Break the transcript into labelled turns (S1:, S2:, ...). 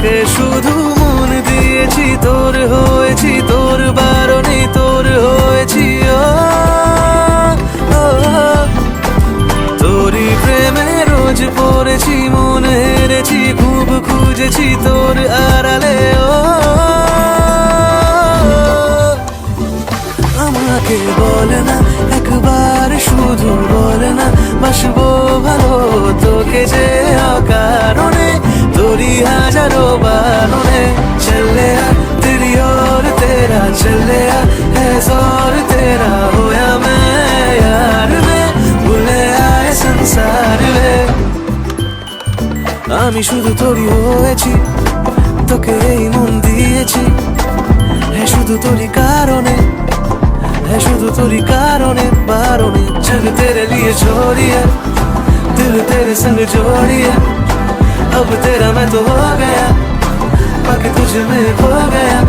S1: তোকে শুধু মন দিয়েছি, তোর হয়েছি, তোর বারণে তোর হয়েছি। ও ও, তোরই প্রেমে রোজ পড়েছি, মন হেরেছি, খুব খুঁজেছি তোর আড়ালে। ও আমাকে বলে না একবার, শুধু বলে না বাসবো ভালো তোকে যে অকারণে, তোরই হাজারো বারণে। চলে आ तेरी और तेरा, चले आ है जोर तेरा, होया मैं यार में, ভুলে আয় সংসার রে। আমি শুধু তোরই হয়েছি, তোকে এই মন দিয়েছি, হ্যাঁ শুধু তোরই কারণে, है शुद्ध तोरी कारोने बारोने। जग तेरे लिए छोड़ी है, दिल तेरे संग जोड़ी है, अब तेरा मैं तो हो गया, बाकी तुझ में खो गया।